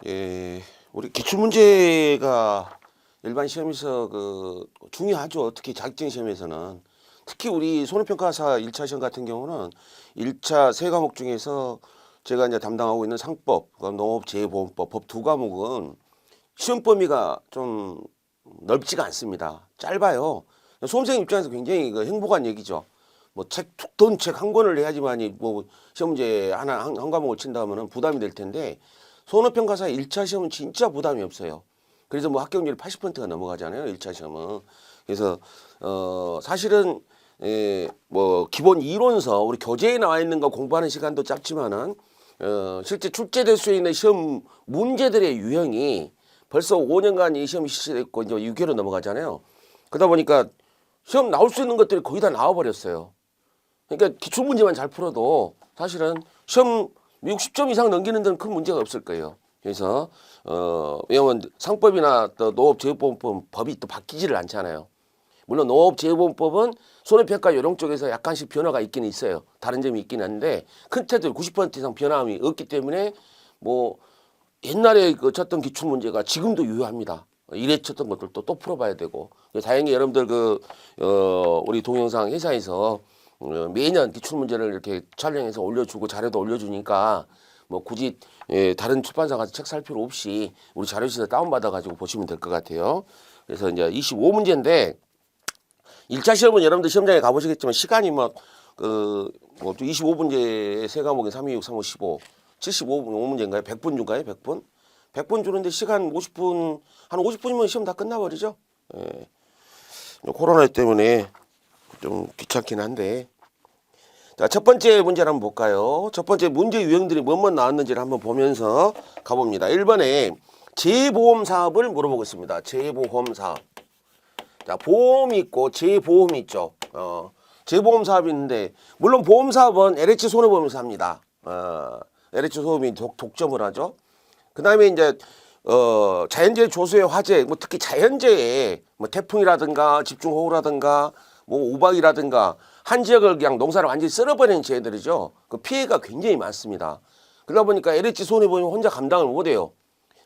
예, 우리 기출문제가 일반 시험에서 중요하죠. 특히 자격증 시험에서는. 특히 우리 손해평가사 1차 시험 같은 경우는 1차 세 과목 중에서 제가 이제 담당하고 있는 상법, 농업재해보험법, 법 두 과목은 시험 범위가 좀 넓지가 않습니다. 짧아요. 수험생 입장에서 굉장히 행복한 얘기죠. 뭐 책, 두꺼운 책 한 권을 해야지만이 뭐 시험 문제 한 과목을 친다 하면은 부담이 될 텐데 손해평가사 1차 시험은 진짜 부담이 없어요. 그래서 뭐 합격률이 80%가 넘어가잖아요. 1차 시험은. 그래서 사실은 뭐 기본 이론서 우리 교재에 나와 있는 거 공부하는 시간도 짧지만은 실제 출제될 수 있는 시험 문제들의 유형이 벌써 5년간 이 시험이 실시됐고 이제 6개로 넘어가잖아요. 그러다 보니까 시험 나올 수 있는 것들이 거의 다 나와 버렸어요. 그러니까 기출 문제만 잘 풀어도 사실은 시험 미국 10점 이상 넘기는 데는 큰 문제가 없을 거예요. 그래서 왜냐면 상법이나 또 농업재해보험법 법이 또 바뀌지를 않잖아요. 물론 농업재해보험법은 손해평가 요령 쪽에서 약간씩 변화가 있긴 있어요. 다른 점이 있긴 한데 큰 틀들 90% 이상 변함이 없기 때문에 뭐 옛날에 쳤던 기출 문제가 지금도 유효합니다. 이래 쳤던 것들도 또 풀어봐야 되고 다행히 여러분들 우리 동영상 회사에서 매년 기출 문제를 이렇게 촬영해서 올려주고 자료도 올려주니까 뭐 굳이 다른 출판사 가서 책 살 필요 없이 우리 자료실에서 다운받아 가지고 보시면 될 것 같아요. 그래서 이제 25문제인데 1차 시험은 여러분들 시험장에 가보시겠지만 시간이 뭐 25문제 세 과목에 3, 2, 6, 3, 5, 15 75문제인가요? 100분 준가요? 100분? 100분 주는데 시간 50분 한 50분이면 시험 다 끝나버리죠. 예. 코로나 때문에 좀 귀찮긴 한데 자, 첫 번째 문제를 한번 볼까요? 첫 번째 문제 유형들이 뭐뭐 나왔는지를 한번 보면서 가봅니다. 1번에 재보험 사업을 물어보겠습니다. 재보험 사업. 자, 보험이 있고 재보험이 있죠. 재보험 사업이 있는데 물론 보험 사업은 LH 손해보험에서 합니다. LH 손해보험이 독점을 하죠. 그 다음에 이제 자연재해 조수의 화재, 뭐 특히 자연재해, 뭐 태풍이라든가 집중호우라든가 뭐 우박이라든가 한 지역을 그냥 농사를 완전히 쓸어버리는 재해들이죠. 그 피해가 굉장히 많습니다. 그러다 보니까 LH 손해보험이 혼자 감당을 못해요.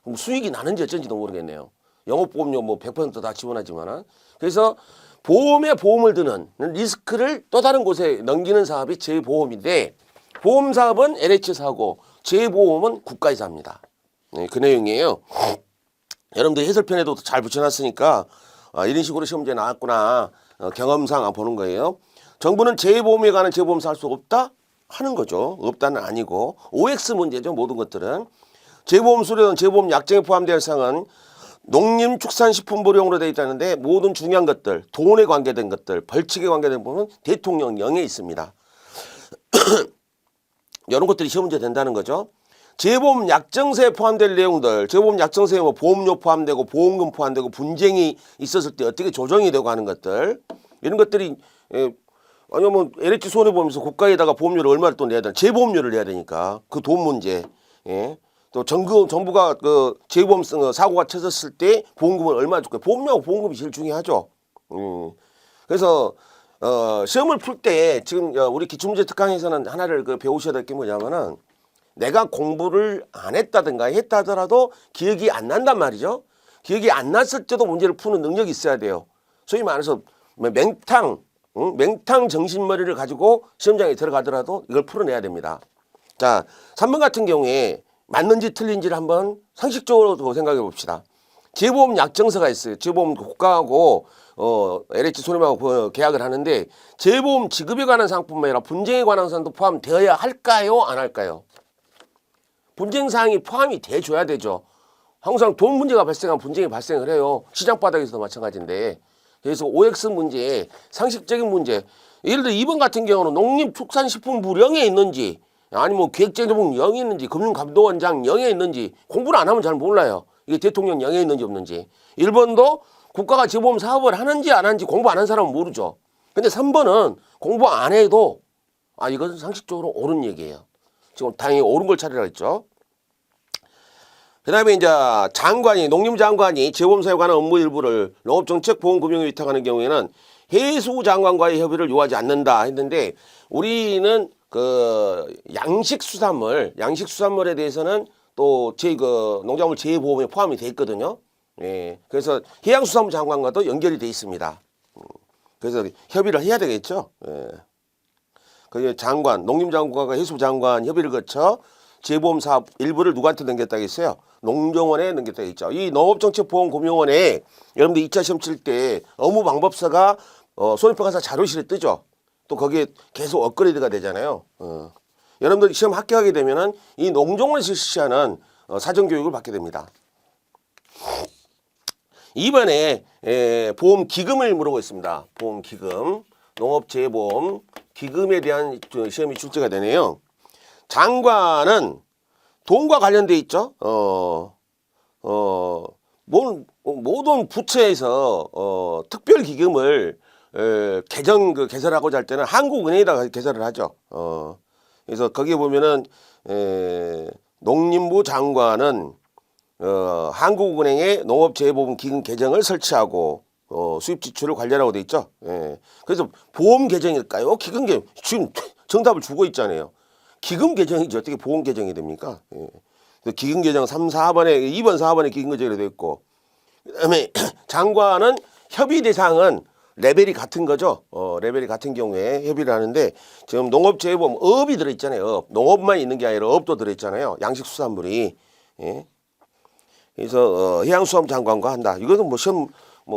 그럼 수익이 나는지 어쩐지도 모르겠네요. 영업보험료 뭐 100%다 지원하지만은. 그래서 보험에 보험을 드는 리스크를 또 다른 곳에 넘기는 사업이 재보험인데 보험 사업은 LH 사고 재보험은 국가에서 합니다. 네, 그 내용이에요. 여러분들 해설편에도 잘 붙여놨으니까 이런 식으로 시험지에 나왔구나 경험상 보는 거예요. 정부는 재보험에 관한 재보험사 할 수 없다? 하는 거죠. 없다는 아니고 OX 문제죠. 모든 것들은. 재보험 수료는 재보험 약정에 포함되어 사항은 농림축산식품부령으로 되어 있다는데 모든 중요한 것들, 돈에 관계된 것들, 벌칙에 관계된 부분은 대통령령에 있습니다. 이런 것들이 시험 문제 된다는 거죠. 재보험 약정서에 포함될 내용들, 재보험 약정서에 뭐 보험료 포함되고 보험금 포함되고 분쟁이 있었을 때 어떻게 조정이 되고 하는 것들 이런 것들이 아니면 LH 손해보험에서 국가에다가 보험료를 얼마를 또 내야 되나 재보험료를 내야 되니까 그 돈 문제 또 정부가 재보험 사고가 쳐졌을 때 보험금을 얼마 줄까 보험료하고 보험금이 제일 중요하죠. 그래서 시험을 풀 때 지금 우리 기출문제 특강에서는 하나를 배우셔야 될 게 뭐냐면은 내가 공부를 안 했다든가 했다 하더라도 기억이 안 난단 말이죠. 기억이 안 났을 때도 문제를 푸는 능력이 있어야 돼요. 소위 말해서 맹탕 정신머리를 가지고 시험장에 들어가더라도 이걸 풀어내야 됩니다. 자, 3번 같은 경우에 맞는지 틀린지를 한번 상식적으로 생각해 봅시다. 재보험 약정서가 있어요. 재보험 국가하고 LH 손해보험하고 계약을 하는데 재보험 지급에 관한 사항뿐만 아니라 분쟁에 관한 사항도 포함되어야 할까요? 안 할까요? 분쟁 사항이 포함이 돼줘야 되죠. 항상 돈 문제가 발생하면 분쟁이 발생을 해요. 시장 바닥에서도 마찬가지인데. 그래서 OX 문제, 상식적인 문제. 예를 들어 2번 같은 경우는 농림축산식품부령에 있는지 아니면 뭐 기획재정부령에 있는지 금융감독원장령에 있는지 공부를 안 하면 잘 몰라요. 이게 대통령령에 있는지 없는지. 1번도 국가가 재보험 사업을 하는지 안 하는지 공부 안 한 사람은 모르죠. 근데 3번은 공부 안 해도 이것은 상식적으로 옳은 얘기예요. 지금 당연히 옳은 걸 찾으라 했죠. 그 다음에 이제 농림장관이 재보험사에 관한 업무 일부를 농업정책보험금융에 위탁하는 경우에는 해수장관과의 협의를 요하지 않는다 했는데 우리는 양식수산물에 대해서는 또 그 농작물 재해보험에 포함이 돼 있거든요. 예. 그래서 해양수산부 장관과도 연결이 돼 있습니다. 그래서 협의를 해야 되겠죠. 예. 그 장관, 농림장관과 해수부 장관 협의를 거쳐 재보험 사업 일부를 누구한테 넘겼다고 했어요? 농정원에 넘겼다고 했죠. 이 농업정책보험금융원에 여러분들 2차 시험 칠 때 업무방법서가 손해평가사 자료실에 뜨죠. 또 거기에 계속 업그레이드가 되잖아요. 여러분들 시험 합격하게 되면은 이 농정원에서 실시하는 사전교육을 받게 됩니다. 이번에 보험 기금을 물어보고 있습니다. 보험 기금, 농업재보험 기금에 대한 시험이 출제가 되네요. 장관은 돈과 관련돼 있죠. 모든 부처에서 특별 기금을 개설하고자 할 때는 한국은행에다가 개설을 하죠. 그래서 거기에 보면은 농림부 장관은 한국은행에 농업재보험 기금 계정을 설치하고 수입 지출을 관리하라고 돼 있죠. 예. 그래서 보험 계정일까요? 기금 계정 지금 정답을 주고 있잖아요. 기금 계정이지 어떻게 보험 계정이 됩니까? 예. 그래서 기금 계정 3, 4번에 2번, 4번에 기금 계정이 돼 있고 그다음에 장관은 협의 대상은 레벨이 같은 거죠. 레벨이 같은 경우에 협의를 하는데 지금 농업재보험 업이 들어 있잖아요. 업. 농업만 있는 게 아니라 업도 들어 있잖아요. 양식수산물이. 예. 그래서 해양수산부 장관과 한다. 이거는 뭐 시험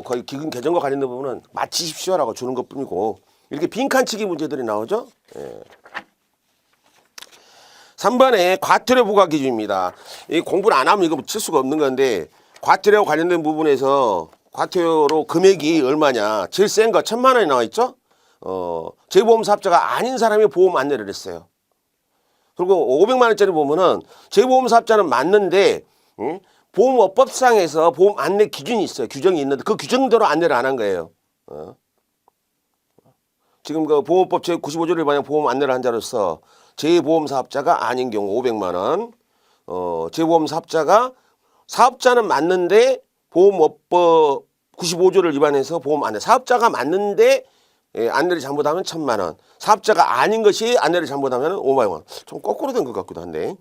거의 기금 개정과 관련된 부분은 마치십시오라고 주는 것뿐이고 이렇게 빈칸치기 문제들이 나오죠. 예. 3번에 과태료 부과 기준입니다. 이 공부를 안 하면 이거 칠 수가 없는 건데 과태료와 관련된 부분에서 과태료로 금액이 얼마냐. 제일 센 거 1,000만 원이 나와 있죠. 재보험 사업자가 아닌 사람이 보험 안내를 했어요. 그리고 500만 원짜리 보면은 재보험 사업자는 맞는데 보험업법상에서 보험 안내 기준이 있어요. 규정이 있는데 그 규정대로 안내를 안 한 거예요. 지금 그 보험법 제95조를 만약 보험 안내를 한 자로서 재보험 사업자가 아닌 경우 500만 원. 재보험 사업자는 맞는데 보험업법 95조를 위반해서 보험 안내. 사업자가 맞는데 안내를 잘못하면 1,000만 원. 사업자가 아닌 것이 안내를 잘못하면 5만 원. 좀 거꾸로 된 것 같기도 한데.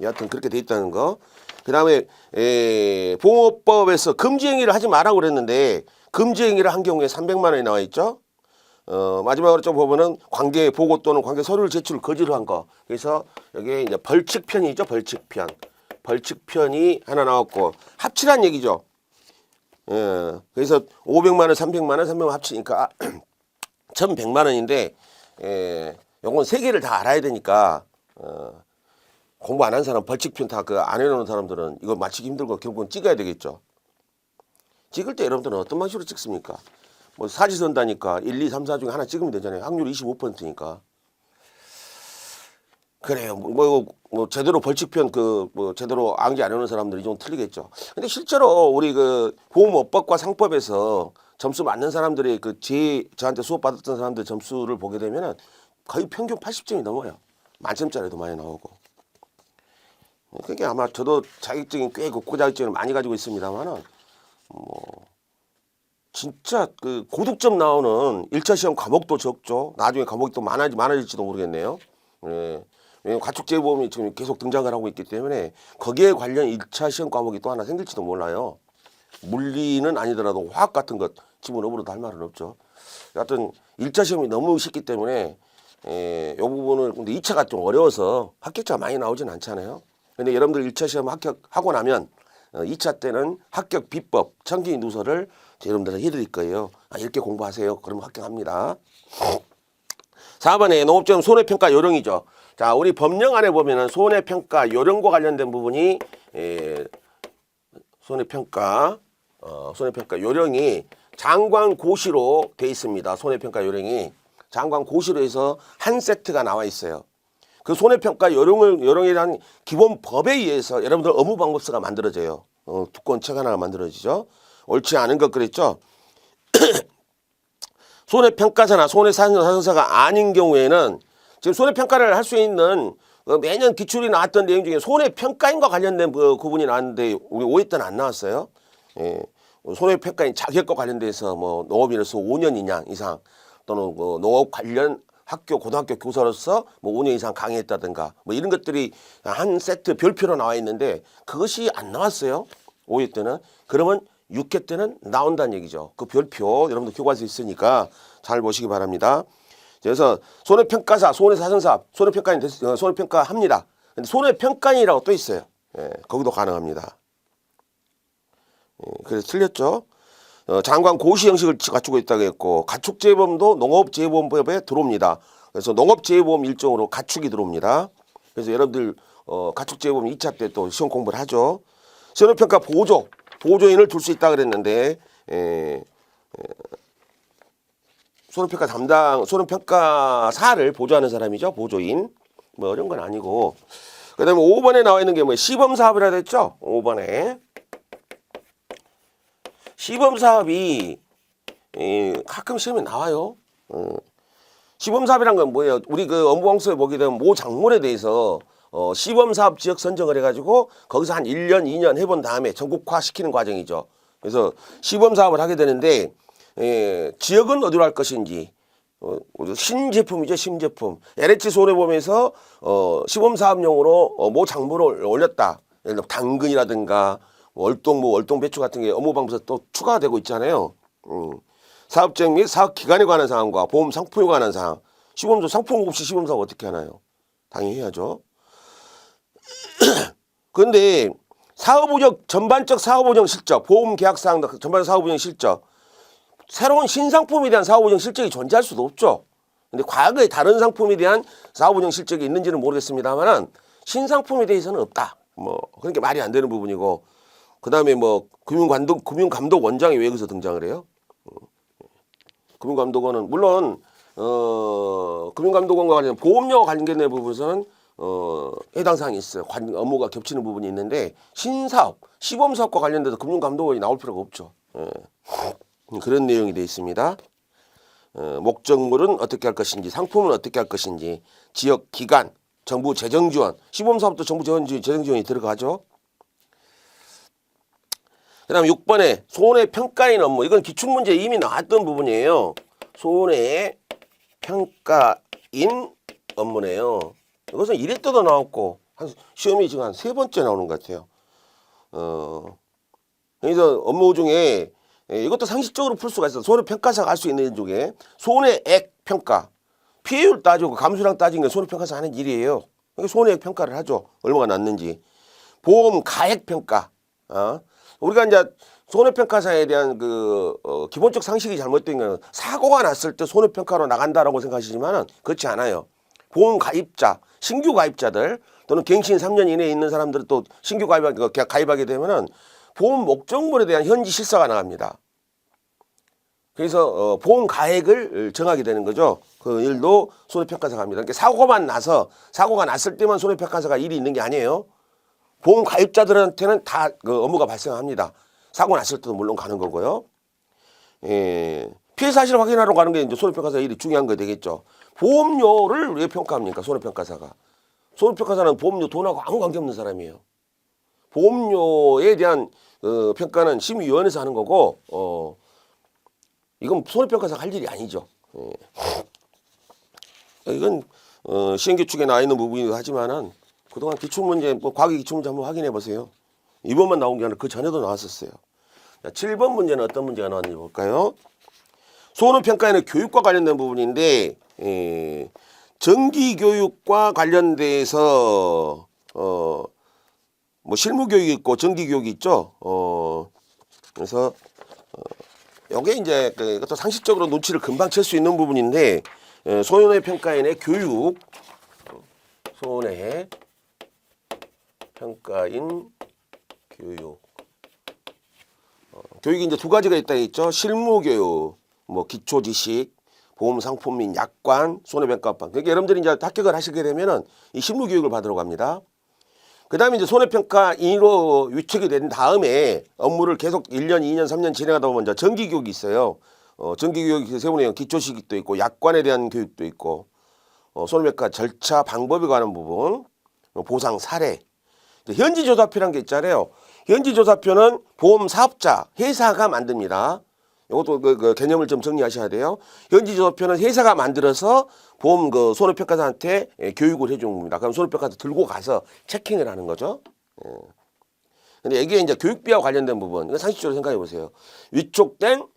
여하튼 그렇게 돼 있다는 거. 그 다음에 보험업법에서 금지행위를 하지 말라고 그랬는데 금지행위를 한 경우에 300만 원이 나와 있죠. 마지막으로 좀 보면은 관계 보고 또는 관계 서류를 제출 거지로 한 거. 그래서 여기에 이제 벌칙편이죠. 벌칙편. 벌칙편이 하나 나왔고 합치란 얘기죠. 그래서 500만 원, 300만 원, 300만 원 합치니까 1,100만 원인데 요건 세 개를 다 알아야 되니까 공부 안 한 사람 벌칙편 다 그 안 해놓은 사람들은 이거 맞히기 힘들고 결국은 찍어야 되겠죠. 찍을 때 여러분들은 어떤 방식으로 찍습니까? 뭐 사지선다니까 1, 2, 3, 4 중에 하나 찍으면 되잖아요. 확률이 25%니까. 그래요. 뭐 제대로 벌칙편 뭐 제대로 암기 안 해놓은 사람들이 좀 틀리겠죠. 근데 실제로 우리 그 보험업법과 상법에서 점수 맞는 사람들이 저한테 수업 받았던 사람들 점수를 보게 되면은 거의 평균 80점이 넘어요. 만점짜리도 많이 나오고. 그게 아마 저도 자격증이 꽤 고자격증을 많이 가지고 있습니다만은 진짜 그 고득점 나오는 1차 시험 과목도 적죠. 나중에 과목이 또 많아질지도 모르겠네요. 예. 왜냐면 가축재보험이 지금 계속 등장을 하고 있기 때문에 거기에 관련 1차 시험 과목이 또 하나 생길지도 몰라요. 물리는 아니더라도 화학 같은 것 집어넣어도 할 말은 없죠. 하여튼 1차 시험이 너무 쉽기 때문에 이 부분을 근데 2차가 좀 어려워서 합격자가 많이 나오진 않잖아요. 근데 여러분들 1차 시험 합격하고 나면 2차 때는 합격 비법 청기 누설을 여러분들한테 해드릴 거예요. 이렇게 공부하세요. 그러면 합격합니다. 4번에 농업재보험 손해평가 요령이죠. 자, 우리 법령 안에 보면은 손해평가 요령과 관련된 부분이 손해평가 요령이 장관고시로 돼 있습니다. 손해평가 요령이 장관고시로 해서 한 세트가 나와 있어요. 그 손해평가 요령에 대한 기본 법에 의해서 여러분들 업무방법서가 만들어져요. 두꺼운 책 하나가 만들어지죠. 옳지 않은 것 그랬죠. 손해평가사나 손해사정사가 아닌 경우에는 지금 손해평가를 할 수 있는 매년 기출이 나왔던 내용 중에 손해평가인과 관련된 그 구분이 나왔는데 우리 5회 때는 안 나왔어요. 예. 손해평가인 자격과 관련돼서 뭐 농업인으로서 5년 이상 또는 농업 관련 학교 고등학교 교사로서 뭐 5년 이상 강의했다든가 뭐 이런 것들이 한 세트 별표로 나와 있는데 그것이 안 나왔어요. 5회 때는. 그러면 6회 때는 나온다는 얘기죠. 그 별표 여러분들 교과서에 있으니까 잘 보시기 바랍니다. 그래서 손해평가사, 손해사정사업, 손해평가인, 손해평가합니다. 근데 손해평가인이라고 또 있어요. 예, 거기도 가능합니다. 예, 그래서 틀렸죠. 장관 고시 형식을 갖추고 있다고 했고 가축재보험도 농업재보험법에 들어옵니다. 그래서 농업재보험 일종으로 가축이 들어옵니다. 그래서 여러분들 가축재보험 2차 때 또 시험 공부를 하죠. 손해평가 보조인을 둘 수 있다 그랬는데 손해평가사를 보조하는 사람이죠. 보조인. 뭐 어려운 건 아니고. 그 다음에 5번에 나와 있는 게 뭐예요? 시범사업이라 했죠. 5번에. 시범사업이 가끔 시험에 나와요. 시범사업이란 건 뭐예요? 우리 그 업무공서에 보게 되면 모 작물에 대해서 시범사업 지역 선정을 해가지고 거기서 한 1년, 2년 해본 다음에 전국화 시키는 과정이죠. 그래서 시범사업을 하게 되는데 지역은 어디로 할 것인지 신제품이죠. 신제품. LH 손해보험에서 시범사업용으로 모 작물을 올렸다. 예를 들어 당근이라든가 월동 배추 같은 게 업무방법에서 또 추가가 되고 있잖아요. 사업적 및 사업기간에 관한 사항과 보험 상품에 관한 사항. 시범도 상품 없이 시범사업 어떻게 하나요? 당연히 해야죠. 그런데 전반적 사업운영 실적, 보험 계약사항 전반적 사업운영 실적, 새로운 신상품에 대한 사업운영 실적이 존재할 수도 없죠. 근데 과거에 다른 상품에 대한 사업운영 실적이 있는지는 모르겠습니다만은 신상품에 대해서는 없다. 뭐 그러니까 말이 안 되는 부분이고, 그 다음에 뭐 금융감독 원장이 왜 여기서 등장을 해요? 금융감독원은 물론 금융감독원과 관련 보험료와 관련된 부분에서는 해당 사항이 있어요. 업무가 겹치는 부분이 있는데 신사업, 시범사업과 관련돼서 금융감독원이 나올 필요가 없죠. 그런 내용이 되어 있습니다. 목적물은 어떻게 할 것인지, 상품은 어떻게 할 것인지, 지역, 기간, 정부 재정지원, 시범사업도 정부 재정지원이 들어가죠. 그 다음에 6번에 손해평가인 업무. 이건 기출문제 이미 나왔던 부분이에요. 손해평가인 업무네요. 이것은 1회 때도 나왔고 시험이 지금 한 3번째 나오는 것 같아요. 그래서 업무 중에 이것도 상식적으로 풀 수가 있어요. 손해평가사가 할 수 있는 일 중에 손해액 평가, 피해율 따지고 감수량 따지는 게 손해평가사 하는 일이에요. 손해액 평가를 하죠. 얼마가 났는지. 보험 가액 평가. 우리가 이제 손해평가사에 대한 기본적 상식이 잘못된 건 사고가 났을 때 손해평가로 나간다라고 생각하시지만은 그렇지 않아요. 보험 가입자, 신규 가입자들 또는 갱신 3년 이내에 있는 사람들은 또 신규 가입하게 되면은 보험 목적물에 대한 현지 실사가 나갑니다. 그래서 보험 가액을 정하게 되는 거죠. 그 일도 손해평가사가 합니다. 그러니까 사고가 났을 때만 손해평가사가 일이 있는 게 아니에요. 보험 가입자들한테는 다 그 업무가 발생합니다. 사고 났을 때도 물론 가는 거고요. 피해 사실을 확인하러 가는 게 이제 손해평가사 일이 중요한 거 되겠죠. 보험료를 왜 평가합니까? 손해평가사가. 손해평가사는 보험료 돈하고 아무 관계없는 사람이에요. 보험료에 대한 평가는 심의위원회에서 하는 거고 이건 손해평가사가 할 일이 아니죠. 이건 시행규칙에 나와 있는 부분이기도 하지만은 그동안 기출문제, 과거 기출문제 한번 확인해 보세요. 이번만 나온 게 아니라 그 전에도 나왔었어요. 자, 7번 문제는 어떤 문제가 나왔는지 볼까요? 손해평가에는 교육과 관련된 부분인데 정기교육과 관련돼서 뭐 실무교육이 있고 정기교육이 있죠. 그래서 요게 이제 이것도 상식적으로 눈치를 금방 챌 수 있는 부분인데 손해평가인의 교육, 손해평가인 교육. 교육이 이제 두 가지가 있다 했죠. 실무교육, 뭐 기초지식, 보험상품 및 약관, 손해평가법. 그러니까 여러분들이 이제 합격을 하시게 되면은 이 실무교육을 받으러 갑니다. 그 다음에 이제 손해평가인으로 위촉이 된 다음에 업무를 계속 1년, 2년, 3년 진행하다 보면 이제 정기교육이 있어요. 정기교육이 세 분의 기초식도 있고 약관에 대한 교육도 있고 손해평가 절차 방법에 관한 부분, 보상 사례. 현지조사표라는 게 있잖아요. 현지조사표는 보험 사업자, 회사가 만듭니다. 이것도 그 개념을 좀 정리하셔야 돼요. 현지조사표는 회사가 만들어서 보험 그 손해평가사한테 교육을 해주는 겁니다. 그럼 손해평가사 들고 가서 체킹을 하는 거죠. 근데 이게 이제 교육비와 관련된 부분, 이거 상식적으로 생각해 보세요. 위촉된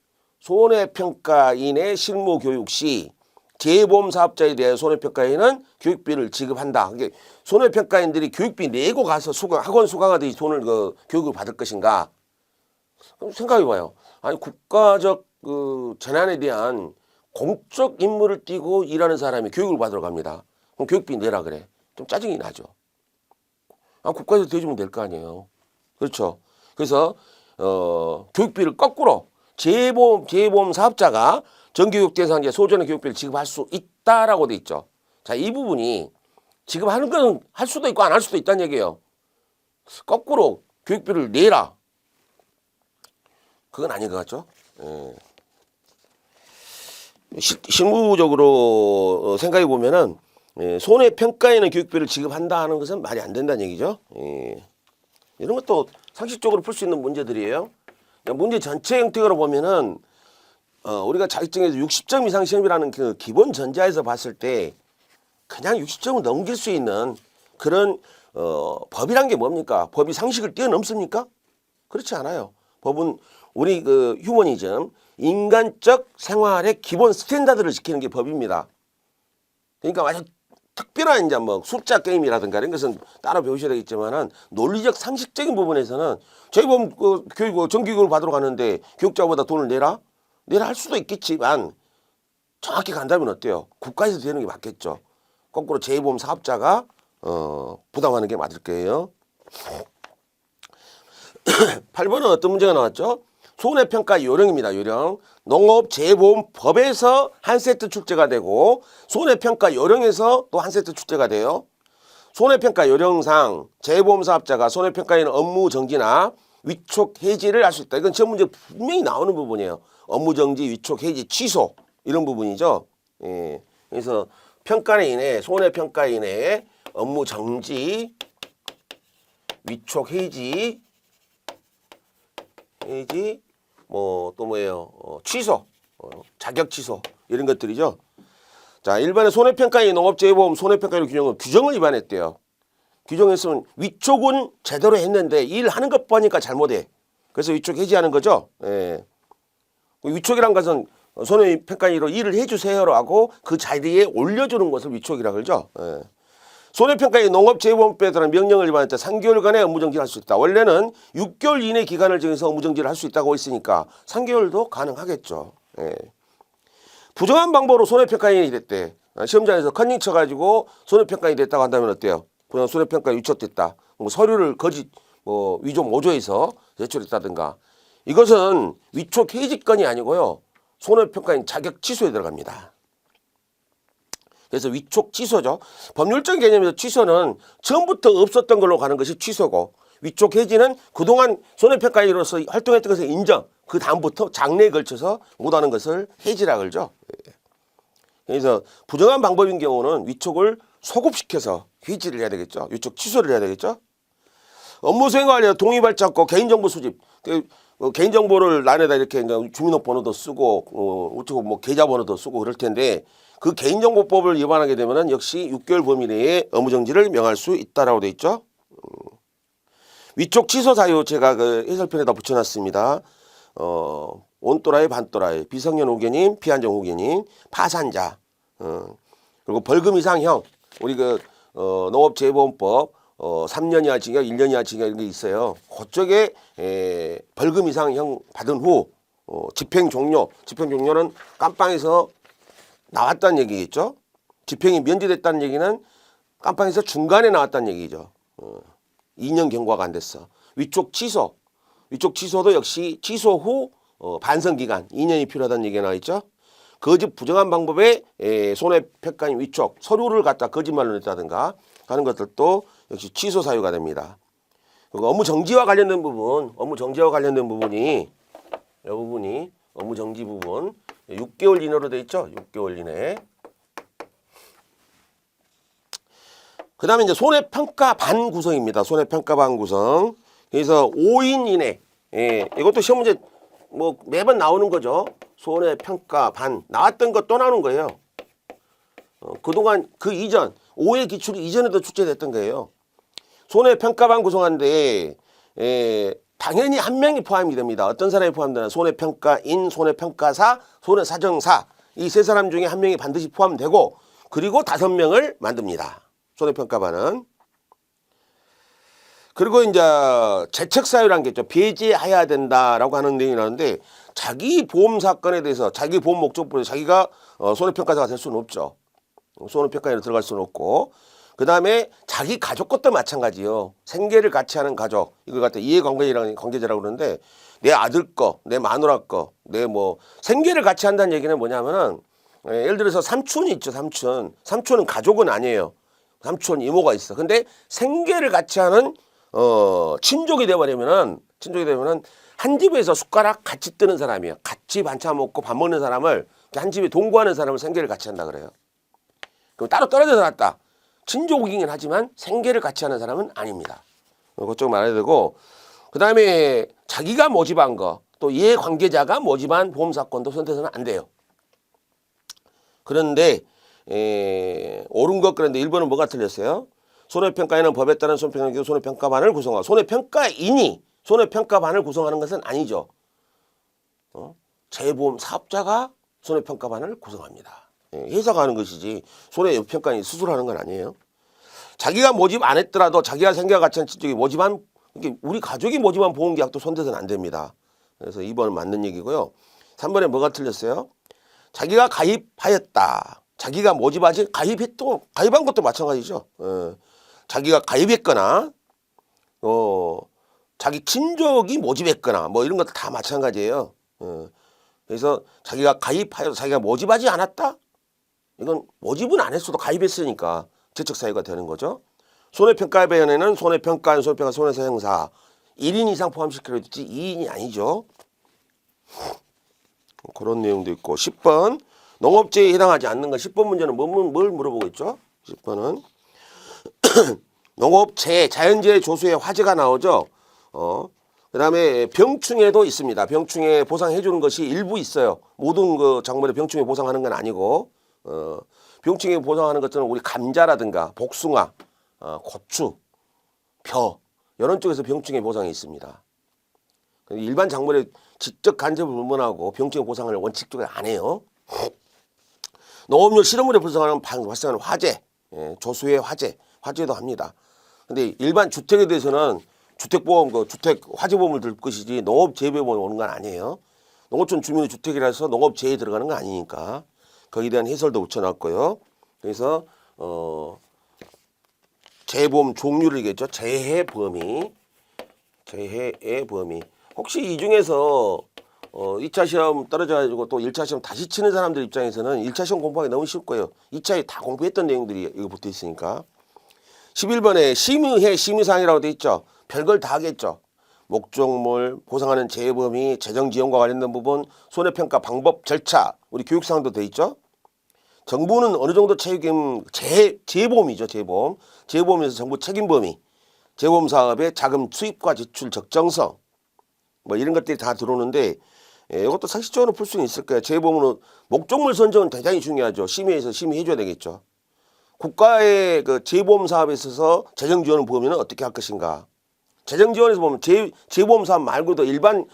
손해평가인의 실무 교육 시 재보험 사업자에 대해 손해평가인은 교육비를 지급한다. 이게 손해평가인들이 교육비 내고 가서 학원 수강하듯이 돈을 교육을 받을 것인가? 그럼 생각해봐요. 아니 국가적 그 재난에 대한 공적 임무를 띠고 일하는 사람이 교육을 받으러 갑니다. 그럼 교육비 내라 그래. 좀 짜증이 나죠. 아 국가에서 대주면 될 거 아니에요. 그렇죠. 그래서 교육비를 거꾸로 재보험 사업자가 정교육 대상자 소전의 교육비를 지급할 수 있다라고 돼 있죠. 자, 이 부분이 지급하는 건 할 수도 있고 안 할 수도 있다는 얘기예요. 거꾸로 교육비를 내라. 그건 아닌 것 같죠? 예. 실무적으로 생각해 보면은 손해평가에는 교육비를 지급한다 하는 것은 말이 안 된다는 얘기죠. 예. 이런 것도 상식적으로 풀 수 있는 문제들이에요. 문제 전체 형태로 보면은 우리가 자격증에서 60점 이상 시험이라는 그 기본 전제에서 봤을 때 그냥 60점을 넘길 수 있는 그런 법이란 게 뭡니까? 법이 상식을 뛰어넘습니까? 그렇지 않아요. 법은 우리 그 휴머니즘, 인간적 생활의 기본 스탠다드를 지키는 게 법입니다. 그러니까 아주 특별한 이제 뭐 숫자 게임이라든가 이런 것은 따로 배우셔야 되겠지만은 논리적 상식적인 부분에서는 저희 보면 교육 정규교육을 받으러 가는데 교육자보다 돈을 내라 할 수도 있겠지만 정확히 간다면 어때요? 국가에서 되는 게 맞겠죠. 거꾸로 재보험 사업자가 부담하는 게 맞을 거예요. 8번은 어떤 문제가 나왔죠? 손해평가 요령입니다. 요령. 농업재보험법에서 한 세트 출제가 되고 손해평가 요령에서 또 한 세트 출제가 돼요. 손해평가 요령상 재보험사업자가 손해평가인 업무 정지나 위촉 해지를 할 수 있다. 이건 시험 문제 분명히 나오는 부분이에요. 업무 정지, 위촉 해지, 취소 이런 부분이죠. 예. 그래서 평가에 인해 손해평가에 인해 업무 정지, 위촉 해지 뭐 또 뭐예요? 취소, 자격 취소 이런 것들이죠. 자, 일반의 손해평가인 농업재보험 손해평가율 규정을 위반했대요. 규정했으면 위촉은 제대로 했는데 일하는 것 보니까 잘못해. 그래서 위촉 해지하는 거죠. 예. 위촉이란 것은 손해평가인으로 일을 해주세요로 하고 그 자리에 올려주는 것을 위촉이라고 그러죠. 예. 손해평가인 농업재보험법에 따른 명령을 위반할 때 3개월간의 업무정지를 할 수 있다. 원래는 6개월 이내 기간을 정해서 업무정지를 할 수 있다고 했으니까 3개월도 가능하겠죠. 예. 부정한 방법으로 손해평가인이 됐대. 시험장에서 컨닝 쳐가지고 손해평가인이 됐다고 한다면 어때요? 손해평가 위촉됐다. 뭐 서류를 거짓 위조 모조해서 제출했다든가. 이것은 위촉 해지건이 아니고요. 손해평가인 자격 취소에 들어갑니다. 그래서 위촉 취소죠. 법률적인 개념에서 취소는 처음부터 없었던 걸로 가는 것이 취소고 위촉 해지는 그동안 손해평가인으로서 활동했던 것을 인정. 그 다음부터 장래에 걸쳐서 못하는 것을 해지라 그러죠. 그래서 부정한 방법인 경우는 위촉을 소급시켜서 해지를 해야 되겠죠. 위촉 취소를 해야 되겠죠. 업무 수행 관련 동의 발자국 개인정보 수집. 개인정보를 란에다 이렇게 주민등록번호도 쓰고 우측 뭐 계좌번호도 쓰고 그럴 텐데 그 개인정보법을 위반하게 되면은 역시 6개월 범위 내에 업무정지를 명할 수 있다라고 돼 있죠. 위촉 취소 사유 제가 그 해설편에다 붙여놨습니다. 온또라이 반또라이 비성년 후견인 피한정 후견인 파산자 그리고 벌금 이상형 우리 그 농업재보험법 3년 이하 징역 1년 이하 징역 이런 게 있어요. 그쪽에 벌금 이상형 받은 후 집행 종료는 깜빵에서 나왔다는 얘기겠죠. 집행이 면제됐다는 얘기는 깜빵에서 중간에 나왔다는 얘기죠. 2년 경과가 안 됐어. 위촉 취소도 역시 취소 후 반성기간 2년이 필요하다는 얘기가 나와 있죠. 거짓 부정한 방법에 손해평가인 위촉 서류를 갖다 거짓말로 냈다든가 하는 것들도 역시 취소 사유가 됩니다. 그리고 업무 정지와 관련된 부분이 이 부분이 업무 정지 부분 6개월 이내로 돼 있죠. 6개월 이내. 그 다음에 이제 손해평가 반 구성입니다. 손해평가 반 구성. 그래서 5인 이내. 이것도 시험 문제 뭐 매번 나오는 거죠. 손해평가반 나왔던 거 또 나오는 거예요. 그동안 그 이전 5회 기출이 이전에도 출제됐던 거예요. 손해평가반 구성하는데 당연히 한 명이 포함이 됩니다. 어떤 사람이 포함되나? 손해평가인, 손해평가사, 손해사정사 이 세 사람 중에 한 명이 반드시 포함되고 그리고 5명을 만듭니다. 손해평가반은. 그리고 이제 재책사유라는 게 있죠. 배제해야 된다라고 하는 내용이 나오는데 자기 보험 사건에 대해서 자기 보험 목적으로 자기가 손해평가사가 될 수는 없죠. 손해평가인으로 들어갈 수는 없고 그 다음에 자기 가족 것도 마찬가지요. 생계를 같이 하는 가족 이걸 갖다 이해관계자라고 그러는데 내 아들 거, 내 마누라 거, 내 뭐 생계를 같이 한다는 얘기는 뭐냐면은 예를 들어서 삼촌이 있죠. 삼촌은 가족은 아니에요. 삼촌 이모가 있어. 근데 생계를 같이 하는 친족이 되버리면은 한 집에서 숟가락 같이 뜨는 사람이에요. 같이 반찬 먹고 밥 먹는 사람을 한 집에 동거하는 사람을 생계를 같이 한다 그래요. 그럼 따로 떨어져 살았다. 친족이긴 하지만 생계를 같이 하는 사람은 아닙니다. 그쪽 말해야 되고 그 다음에 자기가 모집한 거 또 이해관계자가 모집한 보험사건도 선택해서는 안 돼요. 그런데 옳은 것 그런데 1번은 뭐가 틀렸어요? 손해평가인은 법에 따른 손해평가반을 구성하고 손해평가인이 손해평가반을 구성하는 것은 아니죠. 재보험 사업자가 손해평가반을 구성합니다. 회사가 하는 것이지 손해평가인이 스스로 하는 건 아니에요. 자기가 모집 안 했더라도 자기가 생계와 같이 한 친족이 모집한 우리 가족이 모집한 보험계약도 손대서는 안 됩니다. 그래서 2번은 맞는 얘기고요. 3번에 뭐가 틀렸어요? 자기가 가입하였다. 자기가 모집하지 가입한 것도 마찬가지죠. 자기가 가입했거나 자기 친족이 모집했거나 뭐 이런 것도 다 마찬가지예요. 그래서 자기가 가입하여서 자기가 모집하지 않았다? 이건 모집은 안 했어도 가입했으니까 재책사유가 되는 거죠. 손해평가위원회는 손해평가인, 손해평가, 손해사형사 1인 이상 포함시키려 했지 2인이 아니죠. 그런 내용도 있고 10번 농업재해에 해당하지 않는 것 10번 문제는 뭘 물어보고 있죠? 10번은 농업재해, 자연재해 조수의 화재가 나오죠. 그 다음에 병충해도 있습니다. 병충해 보상해 주는 것이 일부 있어요. 모든 그 작물에 병충해 보상하는 건 아니고 병충해 보상하는 것들은 우리 감자라든가 복숭아, 고추, 벼 이런 쪽에서 병충해 보상이 있습니다. 일반 작물에 직접 간접을 불문하고 병충해 보상을 원칙적으로 안 해요. 농업용 실험물에 발생하는 화재, 조수의 화재도 합니다. 근데 일반 주택에 대해서는 주택보험, 주택 화재보험을 들 것이지 농업재해보험이 오는 건 아니에요. 농어촌 주민의 주택이라서 농업재해에 들어가는 건 아니니까 거기에 대한 해설도 붙여놨고요. 그래서 재해보험 종류를 얘기했죠. 재해의 범위. 혹시 이 중에서 2차 시험 떨어져가지고 또 1차 시험 다시 치는 사람들 입장에서는 1차 시험 공부하기 너무 쉬울 거예요. 2차에 다 공부했던 내용들이 이거 붙어 있으니까. 11번에 심의해 심의사항이라고 돼 있죠. 별걸 다 하겠죠. 목적물, 보상하는 재해 범위, 재정 지원과 관련된 부분, 손해평가 방법, 절차, 우리 교육사항도 돼 있죠. 정부는 어느 정도 책임, 재보험이죠. 재보험에서 정부 책임 범위, 재보험 사업의 자금 수입과 지출 적정성, 뭐 이런 것들이 다 들어오는데 이것도 상식적으로 풀 수는 있을 거예요. 재보험은 목적물 선정은 대단히 중요하죠. 심의해서 심의해줘야 되겠죠. 국가의 그 재보험 사업에 있어서 재정 지원을 보면 어떻게 할 것인가. 재정 지원에서 보면 재보험 사업 말고도 일반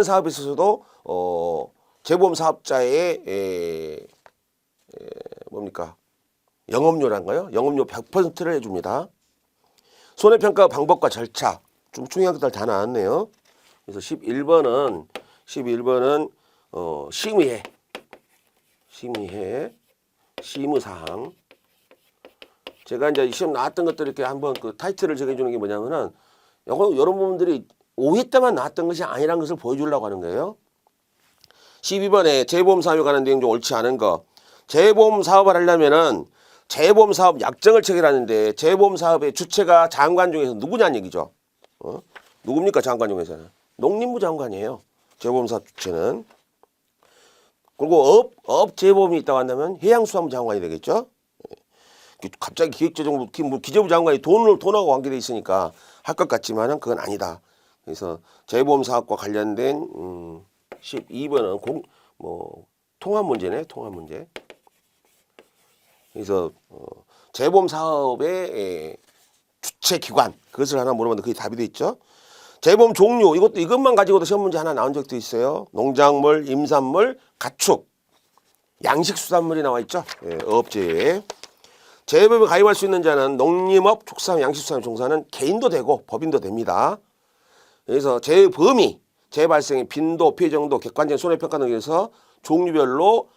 사업에 있어서도 재보험 사업자의 뭡니까 영업료란가요? 영업료 100%를 해줍니다. 손해평가 방법과 절차 좀 중요한 것들 다 나왔네요. 그래서 11번은 심의사항. 제가 이제 시험 나왔던 것들 이렇게 한번 그 타이틀을 정해주는 게 뭐냐면은 여러분들이 5회 때만 나왔던 것이 아니라는 것을 보여주려고 하는 거예요. 12번에 재보험 사업에 관한 내용 중 옳지 않은 거. 재보험 사업을 하려면은 재보험 사업 약정을 체결하는데 재보험 사업의 주체가 장관 중에서 누구냐는 얘기죠. 누굽니까 장관 중에서는? 농림부 장관이에요. 재보험 사업 주체는. 그리고 업 재보험이 있다고 한다면 해양수산부 장관이 되겠죠. 갑자기 기획재정부 기재부 장관이 돈하고 관계돼 있으니까 할 것 같지만은 그건 아니다. 그래서 재보험 사업과 관련된 12번은 통합 문제네, 통합 문제. 그래서 재보험 사업의 주체 기관 그것을 하나 물어봤는데 그게 답이 돼 있죠. 재보험 종류 이것만 가지고도 시험 문제 하나 나온 적도 있어요. 농작물, 임산물, 가축, 양식수산물이 나와 있죠. 예, 어업제에. 재보험에 가입할 수 있는 자는 농림업, 축산, 양식수산 종사는 개인도 되고 법인도 됩니다. 그래서 재범위, 재발생의 빈도, 피해 정도, 객관적인 손해평가 등에서 종류별로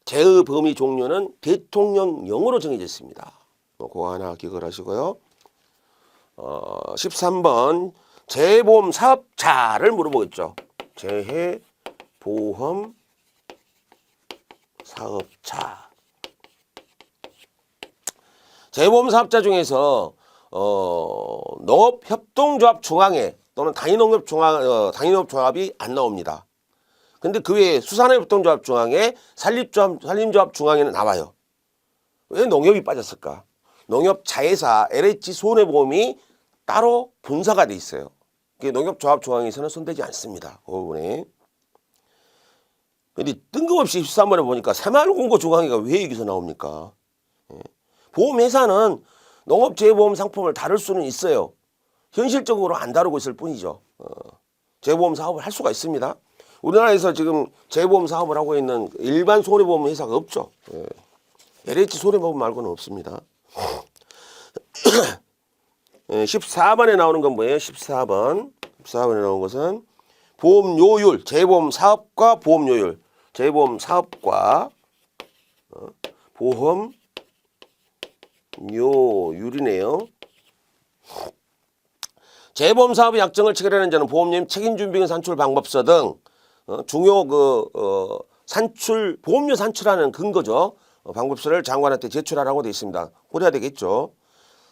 재범위 종류는 대통령령으로 정해져 있습니다. 그거 하나 기억을 하시고요. 13번 재보험 사업자를 물어보겠죠. 재해보험 사업자. 재보험 사업자 중에서 농업협동조합 중앙회 또는 단위농업조합이 안 나옵니다. 근데 그 외에 수산업협동조합 중앙회, 산림조합 중앙회는 나와요. 왜 농협이 빠졌을까? 농협자회사 LH 손해보험이 따로 분사가 돼 있어요. 농협조합 중앙에서는 손대지 않습니다. 그 부분에. 근데 뜬금없이 13번에 보니까 새마을금고 중앙회가 왜 여기서 나옵니까? 보험회사는 농업재보험 상품을 다룰 수는 있어요. 현실적으로 안 다루고 있을 뿐이죠. 재보험 사업을 할 수가 있습니다. 우리나라에서 지금 재보험 사업을 하고 있는 일반 손해보험 회사가 없죠. LH 손해보험 말고는 없습니다. 14번에 나오는 건 뭐예요? 14번에 나온 것은 보험료율, 재보험 사업과 보험료율, 재보험 사업과 보험료율이네요. 재보험 사업의 약정을 체결하는 자는 보험료임 책임준비금 산출 방법서 등 중요 보험료 산출하는 근거죠. 방법서를 장관한테 제출하라고 되어 있습니다. 고려해야 되겠죠.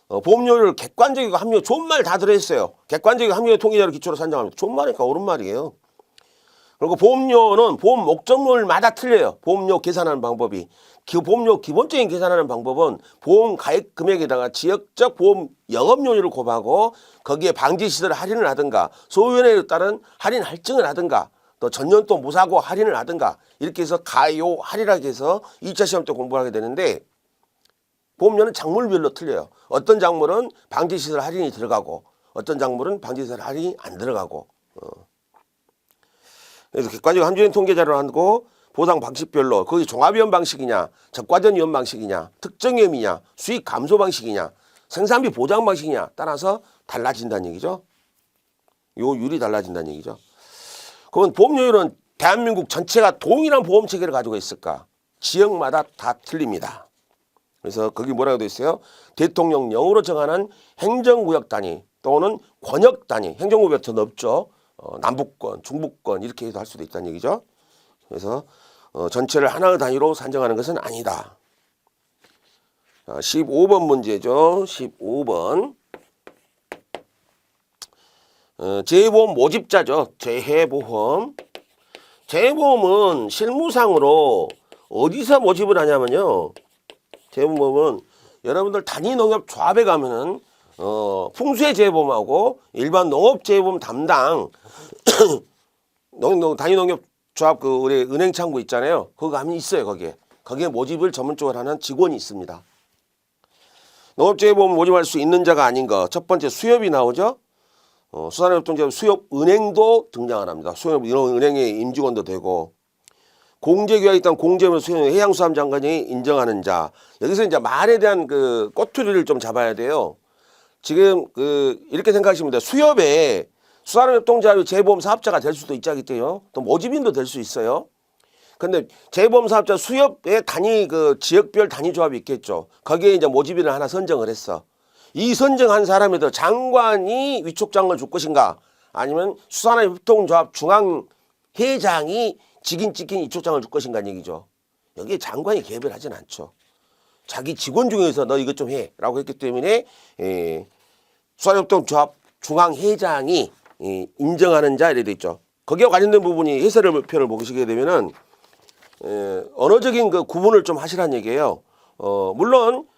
보험료를 객관적이고 합리적 좋은 말 다 들어있어요. 객관적이고 합리적 통계자료 기초로 산정합니다. 좋은 말이니까 옳은 말이에요. 그리고 보험료는 보험 목적물마다 틀려요. 보험료 계산하는 방법이. 보험료 기본적인 계산하는 방법은 보험 가입 금액에다가 지역적 보험 영업료율을 곱하고 거기에 방지시설 할인을 하든가 소유연에 따른 할인 할증을 하든가 또 전년도 무사고 할인을 하든가 이렇게 해서 가요 할인하게 해서 2차 시험 때 공부하게 되는데 보험료는 작물별로 틀려요. 어떤 작물은 방지시설 할인이 들어가고 어떤 작물은 방지시설 할인이 안 들어가고 그래서 객관적 함유된 통계자료를 하고 보상 방식별로 거기 종합위험 방식이냐 적과전 위험 방식이냐 특정위험이냐 수익 감소 방식이냐 생산비 보장 방식이냐 따라서 달라진다는 얘기죠. 요 율이 달라진다는 얘기죠. 그러면 보험료율은 대한민국 전체가 동일한 보험 체계를 가지고 있을까? 지역마다 다 틀립니다. 그래서 거기 뭐라고 되어 있어요? 대통령령으로 정하는 행정구역 단위 또는 권역 단위, 행정구역 더 넓죠. 남북권, 중북권 이렇게 해서 할 수도 있다는 얘기죠. 그래서 전체를 하나의 단위로 산정하는 것은 아니다. 15번 문제죠. 15번. 재보험 모집자죠. 재해보험. 재보험은 실무상으로 어디서 모집을 하냐면요. 재보험은 여러분들 단위농협조합에 가면은 풍수의 재보험하고 일반 농업재보험 담당 단위농협조합 우리 은행창구 있잖아요. 거기 가면 있어요. 거기에 모집을 전문적으로 하는 직원이 있습니다. 농업재보험 모집할 수 있는 자가 아닌 거. 첫 번째 수협이 나오죠. 수산업동제업 수협은행도 등장을 합니다. 수협은행의 임직원도 되고 공제규약에 따른 공제면 수협 해양수산장관이 인정하는 자. 여기서 이제 말에 대한 그 꼬투리를 좀 잡아야 돼요. 지금 이렇게 생각하시면 돼요. 수협에 수산업동제업이 재보험 사업자가 될 수도 있자기 때문에 또 모집인도 될 수 있어요. 근데 재보험 사업자 수협의 단위 지역별 단위 조합이 있겠죠. 거기에 이제 모집인을 하나 선정을 했어. 이 선정한 사람에도 장관이 위촉장을 줄 것인가 아니면 수산업협동조합 중앙회장이 직인 찍힌 위촉장을 줄 것인가 는 얘기죠. 여기에 장관이 개입을 하진 않죠. 자기 직원 중에서 너 이것 좀 해 라고 했기 때문에 수산업협동조합 중앙회장이 인정하는 자 이래 돼 있죠. 거기와 관련된 부분이 해설표를 보시게 되면은 언어적인 구분을 좀 하시라는 얘기예요. 물론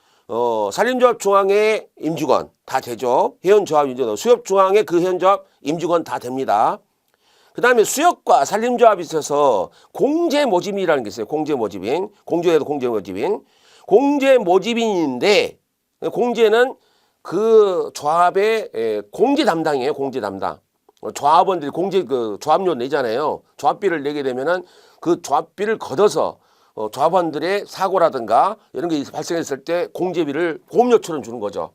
산림조합 중앙회 임직원 다 되죠. 회원조합 임직원, 수협중앙회 그 회원조합 임직원 다 됩니다. 그 다음에 수협과 산림조합이 있어서 공제 모집인이라는 게 있어요. 공제 모집인. 공제에도 공제 모집인. 공제 모집인인데 공제는 그 조합의 공제 담당이에요. 공제 담당. 조합원들이 공제 그 조합료 내잖아요. 조합비를 내게 되면은 그 조합비를 걷어서 조합원들의 사고라든가 이런 게 발생했을 때 공제비를 보험료처럼 주는 거죠.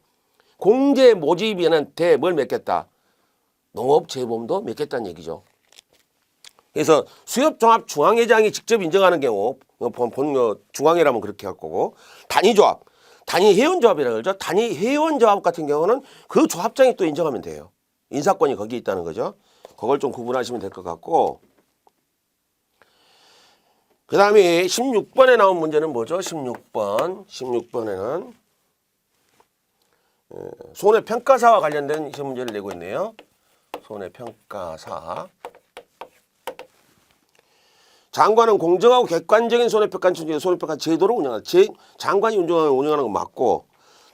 공제 모집인한테 뭘 맺겠다? 농업재보험도 맺겠다는 얘기죠. 그래서 수협종합중앙회장이 직접 인정하는 경우 중앙회라면 그렇게 할 거고 단위조합, 단위회원조합이라고 그러죠. 단위회원조합 같은 경우는 그 조합장이 또 인정하면 돼요. 인사권이 거기에 있다는 거죠. 그걸 좀 구분하시면 될 것 같고 그 다음에 16번에 나온 문제는 뭐죠? 16번에는 손해평가사와 관련된 시험 문제를 내고 있네요. 손해평가사. 장관은 공정하고 객관적인 손해평가 제도를 운영한다. 장관이 운영하는 건 맞고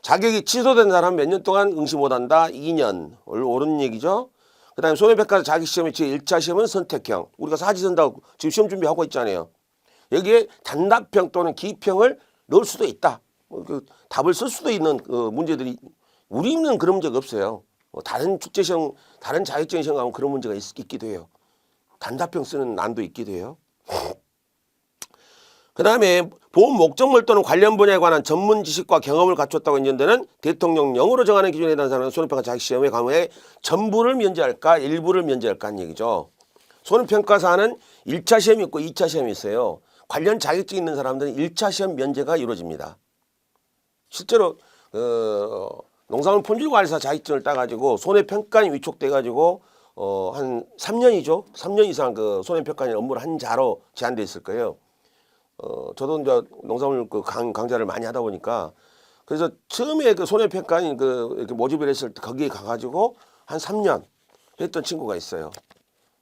자격이 취소된 사람 몇 년 동안 응시 못한다. 2년. 옳은 얘기죠. 그 다음에 손해평가사 자격시험의 제1차 시험은 선택형. 우리가 사지선다고 지금 시험 준비하고 있잖아요. 여기에 단답형 또는 기평을 넣을 수도 있다. 그 답을 쓸 수도 있는 문제들이 우리는 그런 문제가 없어요. 다른 축제시험, 다른 자격증 시험 가면 그런 문제가 있기도 해요. 단답형 쓰는 난도 있기도 해요. 그 다음에 보험 목적물 또는 관련 분야에 관한 전문 지식과 경험을 갖췄다고 인정되는 대통령령으로 정하는 기준에 해당하는 사람은 손해평가 자격시험의 과목에 전부를 면제할까 일부를 면제할까 하는 얘기죠. 손해평가사는 1차 시험이 있고 2차 시험이 있어요. 관련 자격증 있는 사람들은 1차 시험 면제가 이루어집니다. 실제로 농산물 품질관리사 자격증을 따가지고 손해평가인이 위촉돼가지고 한 3년이죠. 3년 이상 그 손해평가인 업무를 한 자로 제한돼 있을 거예요. 저도 이제 농산물 그 강좌를 많이 하다 보니까 그래서 처음에 그 손해평가인 이렇게 모집을 했을 때 거기에 가가지고 한 3년 했던 친구가 있어요.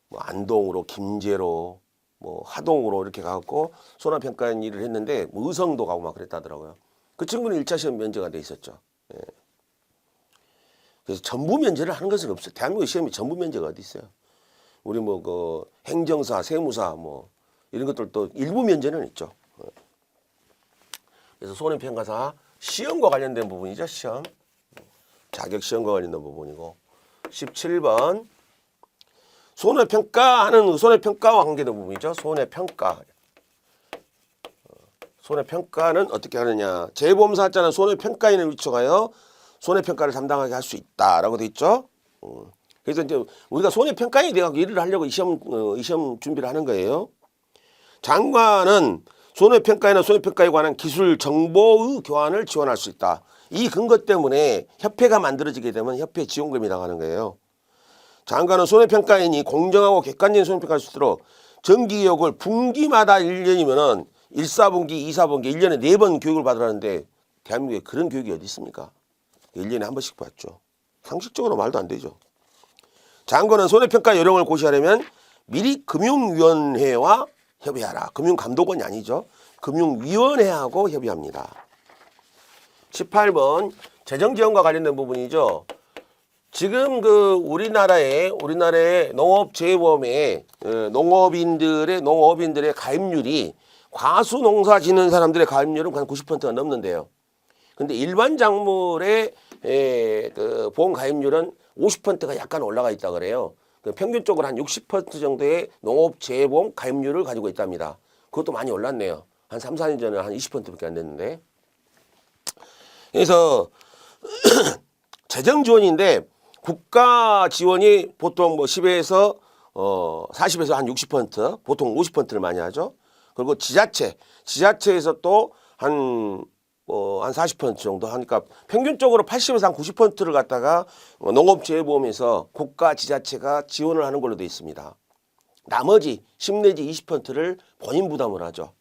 뭐 안동으로, 김제로, 뭐 하동으로 이렇게 가갖고 손해평가인 일을 했는데 뭐 의성도 가고 막 그랬다더라고요. 그 친구는 1차 시험 면제가 돼 있었죠. 예. 그래서 전부 면제를 하는 것은 없어요. 대한민국 시험이 전부 면제가 어디 있어요. 우리 뭐 그 행정사, 세무사 뭐 이런 것들도 일부 면제는 있죠. 그래서 손해평가사 시험과 관련된 부분이죠. 시험. 자격 시험과 관련된 부분이고 17번 손해평가하는 손해평가와 관계된 부분이죠. 손해평가. 손해평가는 어떻게 하느냐. 재보험사자는 손해평가인을 위촉하여 손해평가를 담당하게 할 수 있다라고 돼 있죠. 그래서 이제 우리가 손해평가인이 돼서 일을 하려고 이 시험 준비를 하는 거예요. 장관은 손해평가이나 손해평가에 관한 기술 정보의 교환을 지원할 수 있다. 이 근거 때문에 협회가 만들어지게 되면 협회 지원금이 나가는 거예요. 장관은 손해평가인이 공정하고 객관적인 손해평가를 수 있도록 정기교육을 분기마다 1년이면은 1사분기, 2사분기 1년에 4번 교육을 받으라는데 대한민국에 그런 교육이 어디 있습니까? 1년에 한 번씩 받죠. 상식적으로 말도 안 되죠. 장관은 손해평가 요령을 고시하려면 미리 금융위원회와 협의하라. 금융감독원이 아니죠. 금융위원회하고 협의합니다. 18번 재정지원과 관련된 부분이죠. 지금 그 우리나라의 농업재보험에 농업인들의 가입률이 과수 농사 짓는 사람들의 가입률은 한 90%가 넘는데요. 근데 일반 작물의 그 보험 가입률은 50%가 약간 올라가 있다 그래요. 평균적으로 한 60% 정도의 농업재보험 가입률을 가지고 있답니다. 그것도 많이 올랐네요. 한 3, 4년 전에 한 20%밖에 안 됐는데. 그래서 재정 지원인데 국가 지원이 보통 뭐 10에서 40에서 한 60%, 보통 50%를 많이 하죠. 그리고 지자체에서 또 한 40% 정도 하니까 평균적으로 80에서 한 90%를 갖다가 농업재보험에서 국가 지자체가 지원을 하는 걸로 되어 있습니다. 나머지 10 내지 20%를 본인 부담을 하죠.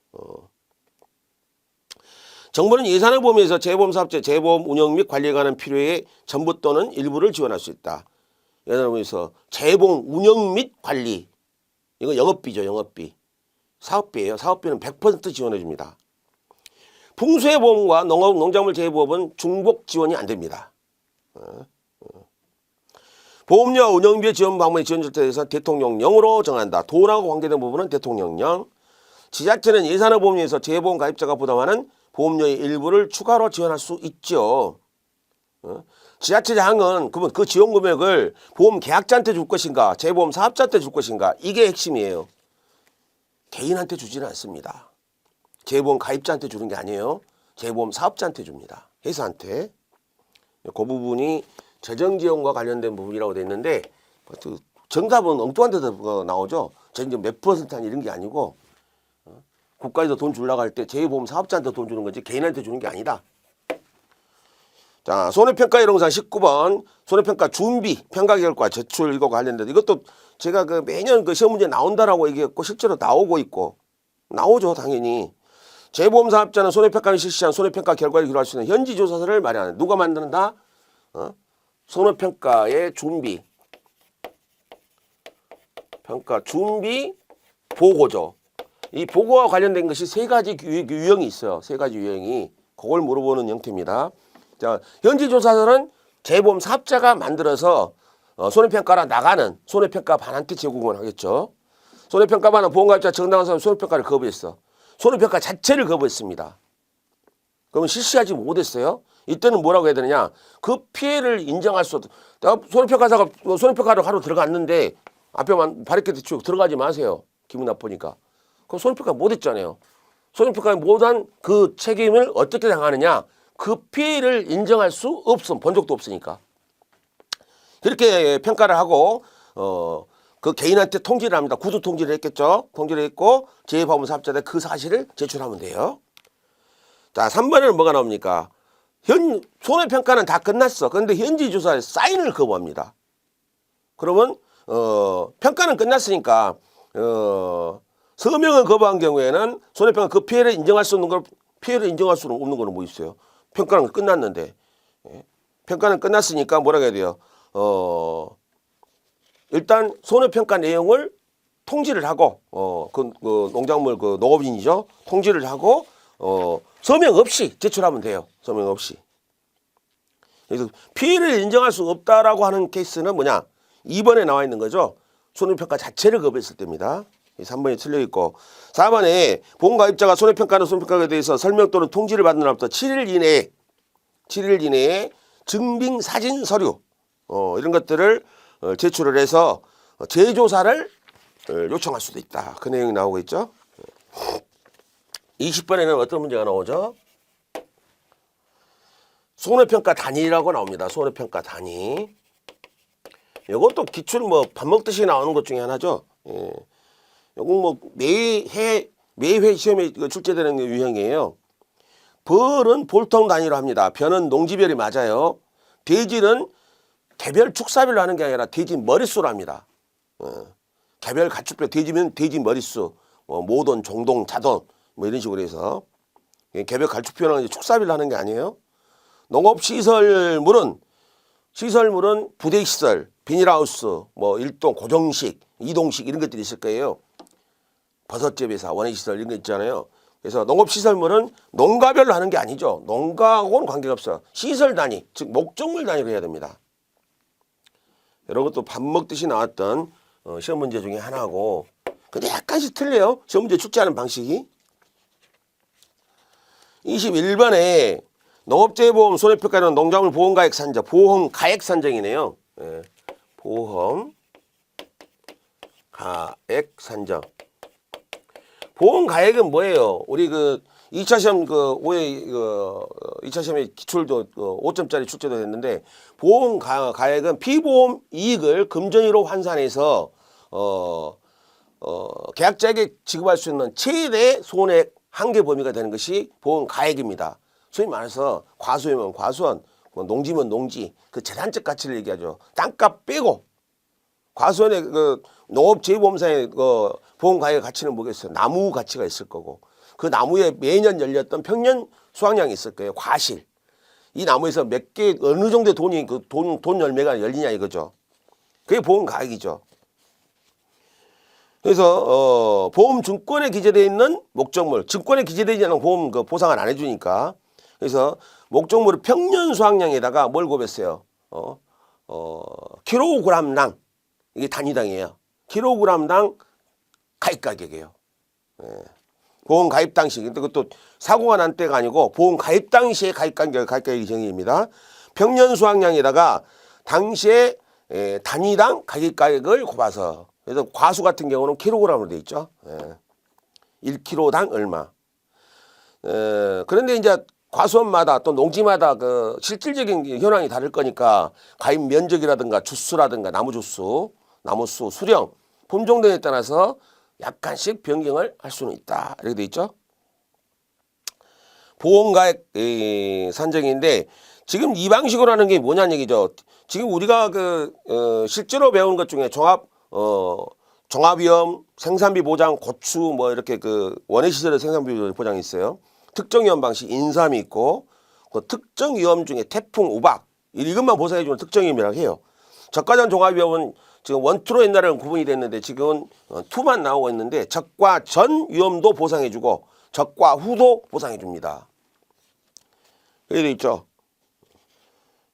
정부는 예산을 보면서 재보험사업체 재보험 운영 및 관리에 관한 필요에 전부 또는 일부를 지원할 수 있다. 예산을 보면서 재보험 운영 및 관리, 이거 영업비죠. 영업비. 사업비예요. 사업비는 100% 지원해 줍니다. 풍수해보험과 농작물 재해보험은 중복 지원이 안 됩니다. 보험료와 운영비 지원 방법의 지원절차에 대해서 대통령령으로 정한다. 돈하고 관계된 부분은 대통령령. 지자체는 예산의 보험료에서 재해보험 가입자가 부담하는 보험료의 일부를 추가로 지원할 수 있죠. 지자체장은 그러면 그 지원 금액을 보험 계약자한테 줄 것인가, 재보험 사업자한테 줄 것인가, 이게 핵심이에요. 개인한테 주지는 않습니다. 재보험 가입자한테 주는 게 아니에요. 재보험 사업자한테 줍니다. 회사한테. 그 부분이 재정지원과 관련된 부분이라고 돼 있는데 정답은 엉뚱한 데서 나오죠. 몇 퍼센트 이런 게 아니고 국가에서 돈 주려고 할 때 재보험 사업자한테 돈 주는 거지 개인한테 주는 게 아니다. 자, 손해평가 일용상 19번 손해평가 준비, 평가 결과 제출 이거 관련된 이것도 제가 그 매년 그 시험 문제 나온다라고 얘기했고 실제로 나오고 있고 나오죠 당연히. 재보험 사업자는 손해평가를 실시한 손해평가 결과를 기록할 수 있는 현지조사서를 마련한다. 누가 만드는다? 손해평가의 준비, 평가 준비 보고죠. 이 보고와 관련된 것이 세 가지 유형이 있어요. 세 가지 유형이. 그걸 물어보는 형태입니다. 자, 현지조사서는 재보험 사업자가 만들어서 손해평가라 나가는 손해평가반한테 제공을 하겠죠. 손해평가반은 보험가입자 정당한 사람 손해평가를 거부했어. 손해평가 자체를 거부했습니다. 그러면 실시하지 못했어요. 이때는 뭐라고 해야 되느냐. 그 피해를 인정할 수 없다. 손해평가사가 손해평가를 하러 들어갔는데 앞에만 바리케이트 치고 들어가지 마세요. 기분 나쁘니까. 그럼 손해평가 못했잖아요. 손해평가 못한 그 책임을 어떻게 당하느냐. 그 피해를 인정할 수 없음. 본 적도 없으니까. 그렇게 평가를 하고 그 개인한테 통지를 합니다. 구두 통지를 했겠죠. 통지를 했고 재해보험 사업자한테 그 사실을 제출하면 돼요. 자, 3번에는 뭐가 나옵니까? 손해평가는 다 끝났어. 그런데 현지조사에 사인을 거부합니다. 그러면 평가는 끝났으니까 서명을 거부한 경우에는 손해평가 그 피해를 인정할 수 없는 걸 피해를 인정할 수 없는 거는 뭐 있어요? 평가는 끝났는데 평가는 끝났으니까 뭐라고 해야 돼요? 일단 손해평가 내용을 통지를 하고 그 농작물 그 농업인이죠. 통지를 하고 서명 없이 제출하면 돼요. 서명 없이. 그래서 피해를 인정할 수 없다라고 하는 케이스는 뭐냐? 2번에 나와 있는 거죠. 손해평가 자체를 거부했을 때입니다. 3번이 틀려 있고 4번에 보험가입자가 손해평가나 손해평가에 대해서 설명 또는 통지를 받는 날부터 7일 이내에 증빙 사진 서류 이런 것들을 제출을 해서 재조사를 요청할 수도 있다. 그 내용이 나오고 있죠. 20번에는 어떤 문제가 나오죠? 손해평가 단위라고 나옵니다. 손해평가 단위. 이것도 기출 뭐 밥 먹듯이 나오는 것 중에 하나죠. 예. 이건 뭐 매회 시험에 출제되는 유형이에요. 벌은 볼통 단위로 합니다. 변은 농지별이 맞아요. 돼지는 개별 축사별로 하는 게 아니라 돼지 머릿수로 합니다. 개별 가축별 돼지면 돼지 머릿수, 모돈, 종돈, 자돈 뭐 이런 식으로 해서 개별 가축별은 축사별로 하는 게 아니에요. 농업시설물은 부대시설, 비닐하우스, 뭐 일동, 고정식, 이동식 이런 것들이 있을 거예요. 버섯재배사, 원예시설 이런 거 있잖아요. 그래서 농업시설물은 농가별로 하는 게 아니죠. 농가하고는 관계가 없어요. 시설 단위, 즉 목적물 단위로 해야 됩니다. 이런 것도 밥 먹듯이 나왔던 시험 문제 중에 하나고 근데 약간씩 틀려요. 시험 문제 출제하는 방식이. 21번에 농업재해보험 손해평가는 농작물 보험가액 산정, 보험가액 산정이네요. 예. 보험가액 산정. 보험가액은 뭐예요? 우리 그 2차 시험 올해 2차 시험에 기출도 5점짜리 출제도 됐는데 보험가액은 피보험 이익을 금전위로 환산해서 계약자에게 지급할 수 있는 최대 손액 한계 범위가 되는 것이 보험가액입니다. 소위 말해서 과수면 과수원, 농지면 농지, 그 재산적 가치를 얘기하죠. 땅값 빼고 과수원의 그 농업재해보험사의 보험가액 가치는 뭐겠어요? 나무 가치가 있을 거고 그 나무에 매년 열렸던 평년 수확량이 있을 거예요. 과실. 이 나무에서 몇 개 어느 정도의 돈이 돈 열매가 열리냐 이거죠. 그게 보험가액이죠. 그래서 보험 증권에 기재되어 있는 목적물, 증권에 기재되지 않은 보험 그 보상을 안 해주니까 그래서 목적물을 평년 수확량에다가 뭘 곱했어요? 킬로그램당 이게 단위당이에요. 킬로그램당 가입 가격이에요. 예. 보험 가입 당시, 근데 그것도 사고가 난 때가 아니고 보험 가입 당시에 가입 가격이 정의입니다. 평년 수확량에다가 당시에 단위당 가입 가격을 곱해서 그래서 과수 같은 경우는 킬로그램으로 돼 있죠. 1kg당 얼마. 그런데 이제 과수원마다 또 농지마다 그 실질적인 현황이 다를 거니까 가입 면적이라든가 주수라든가 나무 주수, 나무수, 수령, 품종 등에 따라서 약간씩 변경을 할 수는 있다. 이렇게 돼 있죠. 보험가액 산정인데 지금 이 방식으로 하는 게 뭐냐는 얘기죠. 지금 우리가 실제로 배운 것 중에 종합위험, 생산비 보장, 고추 뭐 이렇게 원예시설의 생산비 보장이 있어요. 특정위험 방식 인삼이 있고 그 특정위험 중에 태풍, 우박 이것만 보상해주는 특정위험이라고 해요. 적과전 종합위험은 지금 1, 2로 옛날에는 구분이 됐는데 지금은 2만 나오고 있는데 적과 전 위험도 보상해주고 적과 후도 보상해줍니다. 여기 돼 있죠.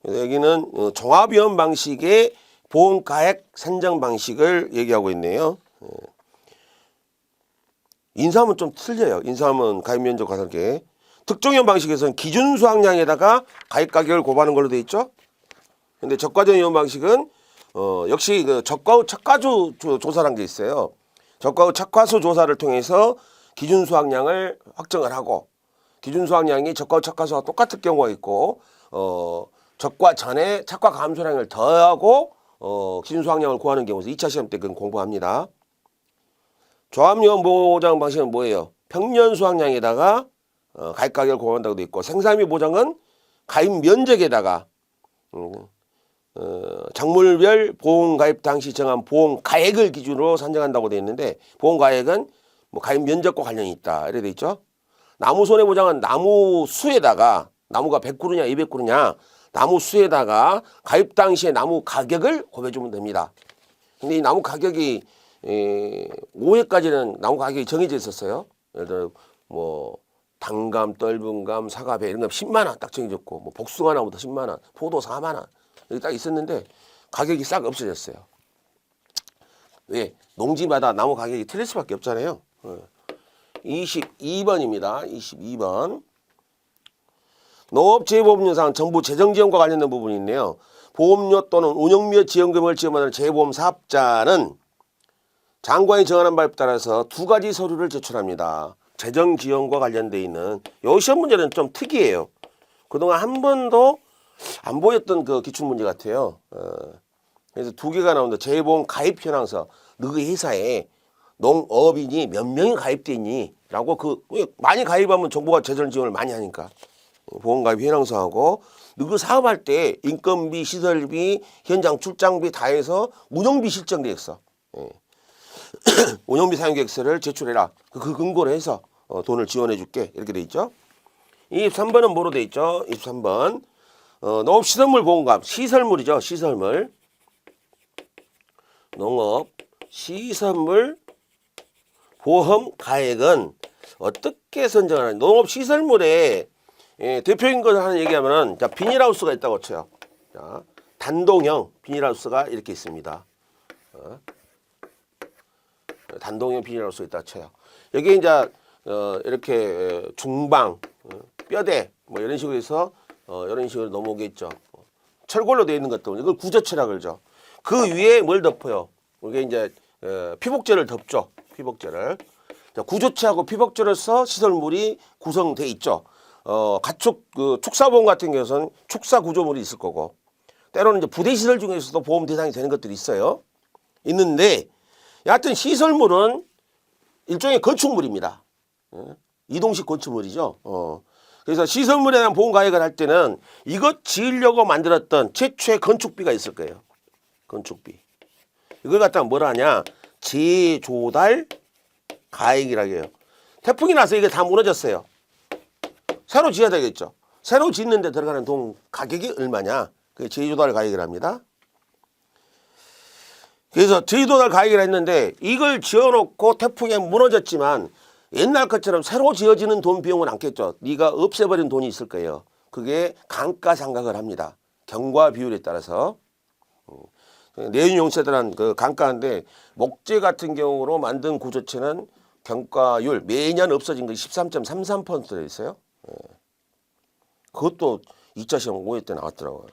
여기는 종합위험 방식의 보험가액 산정 방식을 얘기하고 있네요. 인삼은 좀 틀려요. 인삼은 가입 면적 과산계. 특정위험 방식에서는 기준 수확량에다가 가입 가격을 곱하는 걸로 돼 있죠. 근데 적과전 위험 방식은 역시 적과후 착과수 조사라는 게 있어요. 적과후 착과수 조사를 통해서 기준 수확량을 확정을 하고 기준 수확량이 적과후 착과수와 똑같을 경우가 있고 적과 전에 착과 감소량을 더하고 기준 수확량을 구하는 경우에서 2차 시험 때 그건 공부합니다. 종합위험 보장 방식은 뭐예요? 평년 수확량에다가 가입 가격을 곱한다고 되어 있고 생산비 보장은 가입 면적에다가 작물별 보험 가입 당시 정한 보험 가액을 기준으로 산정한다고 되어 있는데 보험 가액은 뭐 가입 면적과 관련이 있다 이렇게 되어 있죠. 나무 손해보장은 나무 수에다가 나무가 100그루냐 200그루냐 나무 수에다가 가입 당시에 나무 가격을 곱해주면 됩니다. 근데 이 나무 가격이 5회까지는 나무 가격이 정해져 있었어요. 예를 들어 뭐 단감, 떫은감, 사과배 이런 거 10만 원 딱 정해졌고 뭐 복숭아 나무도 10만 원, 포도 4만 원 이렇게 딱 있었는데 가격이 싹 없어졌어요. 왜? 농지마다 나무 가격이 틀릴 수밖에 없잖아요. 22번입니다. 22번. 농업재보험료상 정부 재정지원과 관련된 부분이 있네요. 보험료 또는 운영비와 지원금을 지원하는 재보험 사업자는 장관이 정하는 바에 따라서 두 가지 서류를 제출합니다. 재정지원과 관련돼 있는 요 시험 문제는 좀 특이해요. 그동안 한 번도 안 보였던 그 기출문제 같아요. 그래서 두 개가 나오는데 재보험 가입 현황서 너희 회사에 농업인이 몇 명이 가입돼 있니? 라고 많이 가입하면 정부가 재정 지원을 많이 하니까 보험 가입 현황서하고 너희 사업할 때 인건비, 시설비, 현장 출장비 다 해서 운영비 실정 계획서 운영비 사용 계획서를 제출해라. 그 근거로 해서 돈을 지원해 줄게. 이렇게 돼 있죠. 23번은 뭐로 돼 있죠? 23번. 농업 시설물 보험값. 시설물이죠. 시설물. 농업 시설물 보험 가액은 어떻게 선정하냐. 농업 시설물에 대표인 것을 하나 얘기하면은 자, 비닐하우스가 있다고 쳐요. 자, 단동형 비닐하우스가 이렇게 있습니다. 단동형 비닐하우스가 있다고 쳐요. 여기 이제 이렇게 중방, 뼈대 뭐 이런 식으로 해서 이런 식으로 넘어오겠죠. 철골로 되어 있는 것들 이걸 구조체라 그러죠. 그 위에 뭘 덮어요? 이게 이제 피복제를 덮죠. 피복제를. 자, 구조체하고 피복제로서 시설물이 구성돼 있죠. 가축 축사보험 같은 경우는 축사 구조물이 있을 거고 때로는 이제 부대 시설 중에서도 보험 대상이 되는 것들이 있어요. 있는데 여하튼 시설물은 일종의 건축물입니다. 이동식 건축물이죠. 그래서 시설물에 대한 보험 가액을 할 때는 이것 지으려고 만들었던 최초의 건축비가 있을 거예요. 건축비. 이걸 갖다가 뭐라 하냐? 재조달 가액이라고 해요. 태풍이 나서 이게 다 무너졌어요. 새로 지어야 되겠죠. 새로 짓는데 들어가는 돈 가격이 얼마냐? 그게 재조달 가액이랍니다. 그래서 저희도 가기로 했는데 이걸 지어놓고 태풍에 무너졌지만 옛날 것처럼 새로 지어지는 돈 비용은 않겠죠. 네가 없애버린 돈이 있을 거예요. 그게 감가상각을 합니다. 경과 비율에 따라서. 내윤용세대란 그 감가인데 목재 같은 경우로 만든 구조체는 경과율 매년 없어진 거 13.33% 되어 있어요. 그것도 2차 시험 5회 때 나왔더라고요.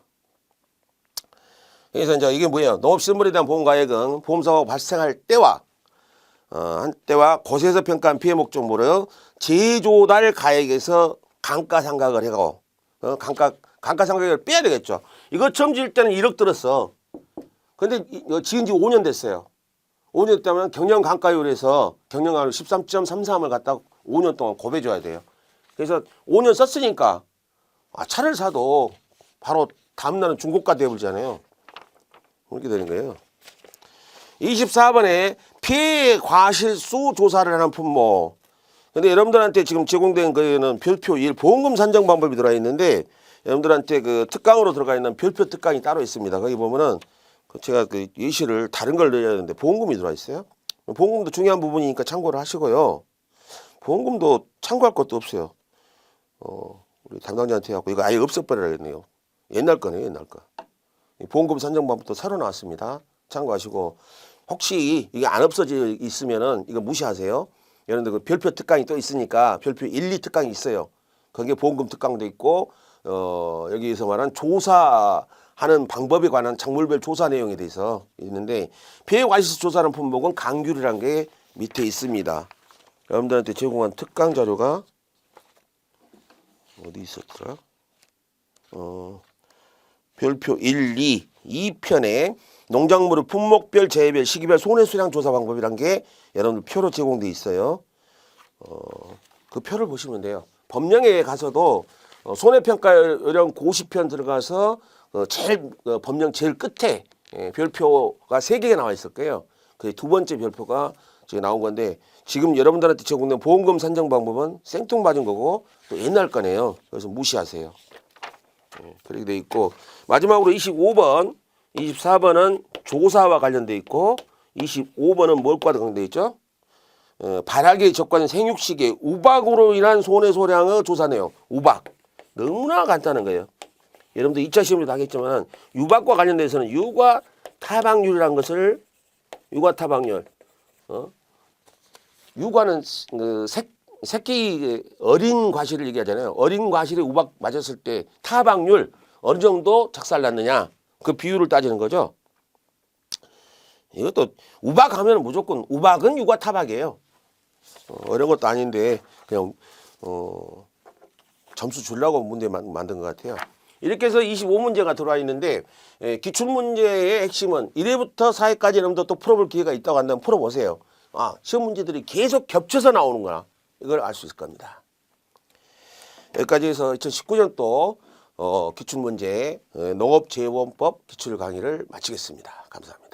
그래서 이제 이게 뭐예요? 농업시설물에 대한 보험가액은 보험사고가 발생할 때와 한때와 곳에서 평가한 피해 목적물의 제조달 가액에서 감가상각을 해고 감가상각을 빼야 되겠죠. 이거 처음 지을 때는 1억 들었어. 근데 지은 지 5년 됐어요. 5년 됐다면 경영 감가율에서 경영가율 13.33을 갖다 5년 동안 곱해줘야 돼요. 그래서 5년 썼으니까 차를 사도 바로 다음날은 중고가 되어버리잖아요. 그렇게 되는 거예요. 24번에 피해 과실수 조사를 하는 품목. 근데 여러분들한테 지금 제공된 거에는 별표 1 보험금 산정 방법이 들어가 있는데 여러분들한테 그 특강으로 들어가 있는 별표 특강이 따로 있습니다. 거기 보면은 제가 그 예시를 다른 걸 넣어야 되는데 보험금이 들어와 있어요. 보험금도 중요한 부분이니까 참고를 하시고요. 보험금도 참고할 것도 없어요. 우리 담당자한테 해갖고 이거 아예 없애버리라겠네요. 옛날 거네요, 옛날 거. 보험금 산정 방법도 새로 나왔습니다. 참고하시고 혹시 이게 안 없어져 있으면은 이거 무시하세요. 여러분들 그 별표 특강이 또 있으니까 별표 1, 2 특강이 있어요. 거기에 보험금 특강도 있고 여기에서 말한 조사하는 방법에 관한 작물별 조사 내용에 대해서 있는데 피해 과실수 조사하는 품목은 강규리라는 게 밑에 있습니다. 여러분들한테 제공한 특강 자료가 어디 있었더라? 별표 1, 2, 2편에 농작물의 품목별, 재배별, 시기별 손해수량 조사 방법이란 게 여러분들 표로 제공돼 있어요. 그 표를 보시면 돼요. 법령에 가서도 손해평가 요령 고시편 들어가서 제일 법령 제일 끝에 별표가 3개가 나와 있을 거예요. 그 두 번째 별표가 지금 나온 건데 지금 여러분들한테 제공된 보험금 산정 방법은 생뚱맞은 거고 또 옛날 거네요. 그래서 무시하세요. 그렇게 돼 있고 마지막으로 25번, 24번은 조사와 관련돼 있고 25번은 뭘과 관련돼 있죠? 발화기에 적과된 생육시기에 우박으로 인한 손해소량의 조사 내용. 우박. 너무나 간단한 거예요. 여러분들 2차 시험에도 하겠지만 유박과 관련돼서는 유과 타박률이라는 것을 유과 타박률. 유과는 그 새끼 어린 과실을 얘기하잖아요. 어린 과실에 우박 맞았을 때 타박률 어느 정도 작살났느냐 그 비율을 따지는 거죠. 이것도 우박하면 무조건 우박은 유과 타박이에요. 어려운 것도 아닌데 그냥 점수 주려고 문제 만든 것 같아요. 이렇게 해서 25문제가 들어와 있는데 기출문제의 핵심은 1회부터 4회까지 여러분들 또 풀어볼 기회가 있다고 한다면 풀어보세요. 시험 문제들이 계속 겹쳐서 나오는구나. 이걸 알 수 있을 겁니다. 여기까지 해서 2019년도 기출문제 농업재보험법 기출 강의를 마치겠습니다. 감사합니다.